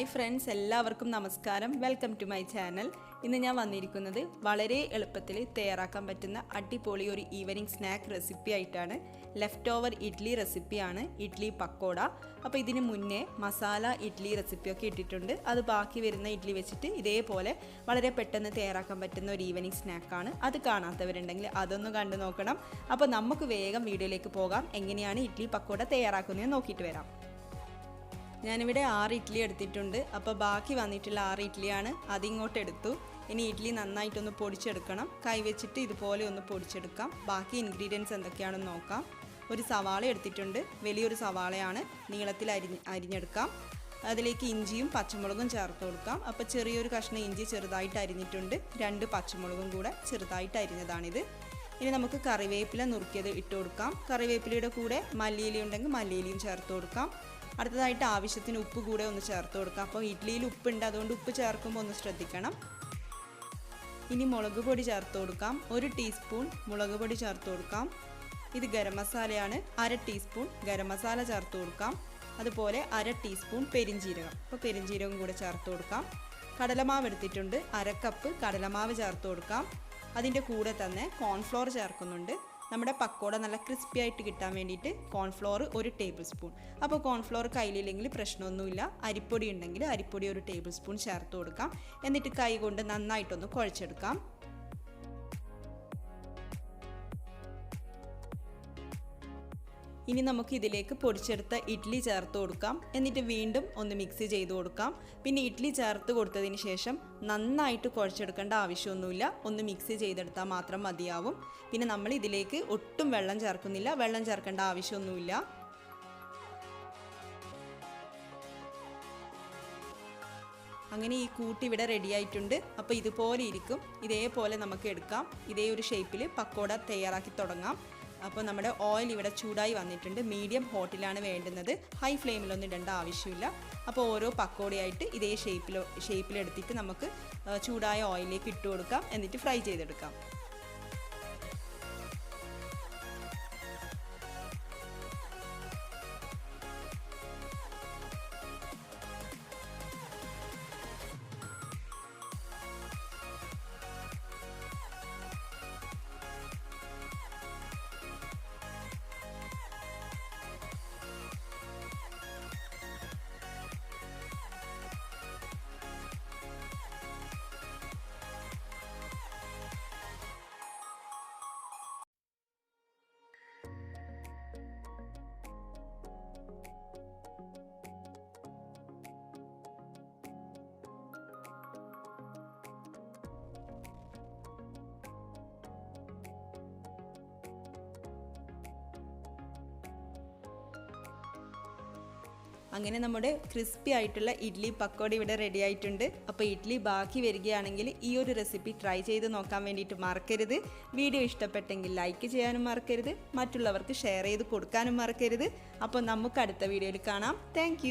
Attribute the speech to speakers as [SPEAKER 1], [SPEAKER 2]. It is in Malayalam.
[SPEAKER 1] ഹായ് ഫ്രണ്ട്സ്, എല്ലാവർക്കും നമസ്കാരം. Welcome to my channel. ഇന്ന് ഞാൻ വന്നിരിക്കുന്നത് വളരെ എളുപ്പത്തിൽ തയ്യാറാക്കാൻ പറ്റുന്ന അടിപൊളി ഒരു ഈവനിങ് സ്നാക്ക് റെസിപ്പി ആയിട്ടാണ്. ലെഫ്റ്റ് ഓവർ ഇഡ്ലി റെസിപ്പിയാണ്, ഇഡ്ലി പക്കോട. അപ്പോൾ ഇതിന് മുന്നേ മസാല ഇഡ്ലി റെസിപ്പിയൊക്കെ ഇട്ടിട്ടുണ്ട്. അത് ബാക്കി വരുന്ന ഇഡ്ലി വെച്ചിട്ട് ഇതേപോലെ വളരെ പെട്ടെന്ന് തയ്യാറാക്കാൻ പറ്റുന്ന ഒരു ഈവനിങ് സ്നാക്കാണ്. അത് കാണാത്തവരുണ്ടെങ്കിൽ അതൊന്ന് കണ്ടു നോക്കണം. അപ്പോൾ നമുക്ക് വേഗം വീഡിയോയിലേക്ക് പോകാം. എങ്ങനെയാണ് ഇഡ്ലി പക്കോട തയ്യാറാക്കുന്നത് നോക്കിയിട്ട് വരാം. ഞാനിവിടെ 6 ഇഡ്ഡലി എടുത്തിട്ടുണ്ട്. അപ്പോൾ ബാക്കി വന്നിട്ടുള്ള 6 ഇഡ്ഡലിയാണ്, അതിങ്ങോട്ട് എടുത്തു. ഇനി ഇഡ്ഡലി നന്നായിട്ടൊന്ന് പൊടിച്ചെടുക്കണം. കൈവച്ചിട്ട് ഇതുപോലെ ഒന്ന് പൊടിച്ചെടുക്കാം. ബാക്കി ഇൻഗ്രീഡിയൻസ് എന്തൊക്കെയാണെന്ന് നോക്കാം. ഒരു സവാള എടുത്തിട്ടുണ്ട്, വലിയൊരു സവാളയാണ്, നീളത്തിൽ അരിഞ്ഞെടുക്കാം. അതിലേക്ക് ഇഞ്ചിയും പച്ചമുളകും ചേർത്ത് കൊടുക്കാം. അപ്പോൾ ചെറിയൊരു കഷ്ണം ഇഞ്ചി ചെറുതായിട്ട് അരിഞ്ഞിട്ടുണ്ട്, 2 പച്ചമുളകും കൂടെ ചെറുതായിട്ട് അരിഞ്ഞതാണിത്. ഇനി നമുക്ക് കറിവേപ്പില നുറുക്കിയത് ഇട്ട് കൊടുക്കാം. കറിവേപ്പിലയുടെ കൂടെ മല്ലിയില ഉണ്ടെങ്കിൽ മല്ലിയിലയും ചേർത്ത് കൊടുക്കാം. അടുത്തതായിട്ട് ആവശ്യത്തിന് ഉപ്പ് കൂടെ ഒന്ന് ചേർത്ത് കൊടുക്കാം. അപ്പോൾ ഇഡ്ഡലിയിൽ ഉപ്പുണ്ട്, അതുകൊണ്ട് ഉപ്പ് ചേർക്കുമ്പോൾ ഒന്ന് ശ്രദ്ധിക്കണം. ഇനി മുളക് പൊടി ചേർത്ത് കൊടുക്കാം. 1 ടീസ്പൂൺ മുളക് പൊടി ചേർത്ത് കൊടുക്കാം. ഇത് ഗരം മസാലയാണ്, 1/2 ടീസ്പൂൺ ഗരം മസാല ചേർത്ത് കൊടുക്കാം. അതുപോലെ 1/2 ടീസ്പൂൺ പെരിഞ്ജീരകം, അപ്പോൾ പെരിഞ്ജീരകം കൂടെ ചേർത്ത് കൊടുക്കാം. കടലമാവ് എടുത്തിട്ടുണ്ട്, 1/2 കപ്പ് കടലമാവ് ചേർത്ത് കൊടുക്കാം. അതിൻ്റെ കൂടെ തന്നെ കോൺഫ്ലോർ ചേർക്കുന്നുണ്ട്. നമ്മുടെ പക്കോട നല്ല ക്രിസ്പി ആയിട്ട് കിട്ടാൻ വേണ്ടിയിട്ട് കോൺഫ്ലോർ 1 ടേബിൾ സ്പൂൺ. അപ്പോൾ കോൺഫ്ലോർ കയ്യിലില്ലെങ്കിൽ പ്രശ്നമൊന്നുമില്ല, അരിപ്പൊടി ഉണ്ടെങ്കിൽ അരിപ്പൊടി 1 ടേബിൾ സ്പൂൺ ചേർത്ത് കൊടുക്കാം. എന്നിട്ട് കൈ കൊണ്ട് നന്നായിട്ടൊന്ന് കുഴച്ചെടുക്കാം. ഇനി നമുക്ക് ഇതിലേക്ക് പൊടിച്ചെടുത്ത ഇഡ്ഡലി ചേർത്ത് കൊടുക്കാം. എന്നിട്ട് വീണ്ടും ഒന്ന് മിക്സ് ചെയ്ത് കൊടുക്കാം. പിന്നെ ഇഡ്ഡലി ചേർത്ത് കൊടുത്തതിന് ശേഷം നന്നായിട്ട് കുഴച്ചെടുക്കേണ്ട ആവശ്യമൊന്നുമില്ല, ഒന്ന് മിക്സ് ചെയ്തെടുത്താൽ മാത്രം മതിയാവും. പിന്നെ നമ്മൾ ഇതിലേക്ക് ഒട്ടും വെള്ളം ചേർക്കുന്നില്ല, വെള്ളം ചേർക്കേണ്ട ആവശ്യമൊന്നുമില്ല. അങ്ങനെ ഈ കൂട്ട് ഇവിടെ റെഡി ആയിട്ടുണ്ട്. അപ്പോൾ ഇതുപോലെ ഇരിക്കും, ഇതേപോലെ നമുക്ക് എടുക്കാം. ഇതേ ഒരു ഷേപ്പിൽ പക്കോട തയ്യാറാക്കി തുടങ്ങാം. അപ്പോൾ നമ്മുടെ ഓയിൽ ഇവിടെ ചൂടായി വന്നിട്ടുണ്ട്. മീഡിയം ഹോട്ടിലാണ് വേണ്ടുന്നത്, ഹൈ ഫ്ലെയിമിലൊന്നും ഇടേണ്ട ആവശ്യമില്ല. അപ്പോൾ ഓരോ പക്കോടയായിട്ട് ഇതേ ഷേപ്പിലെടുത്തിട്ട് നമുക്ക് ചൂടായ ഓയിലിലേക്ക് ഇട്ട് കൊടുക്കാം. എന്നിട്ട് ഫ്രൈ ചെയ്തെടുക്കാം. അങ്ങനെ നമ്മുടെ ക്രിസ്പി ആയിട്ടുള്ള ഇഡ്ലി പക്കോട ഇവിടെ റെഡി ആയിട്ടുണ്ട്. അപ്പോൾ ഇഡ്ലി ബാക്കി വരികയാണെങ്കിൽ ഈ ഒരു റെസിപ്പി ട്രൈ ചെയ്ത് നോക്കാൻ വേണ്ടിയിട്ട് മറക്കരുത്. വീഡിയോ ഇഷ്ടപ്പെട്ടെങ്കിൽ ലൈക്ക് ചെയ്യാനും മറക്കരുത്, മറ്റുള്ളവർക്ക് ഷെയർ ചെയ്ത് കൊടുക്കാനും മറക്കരുത്. അപ്പോൾ നമുക്ക് അടുത്ത വീഡിയോയിൽ കാണാം. താങ്ക്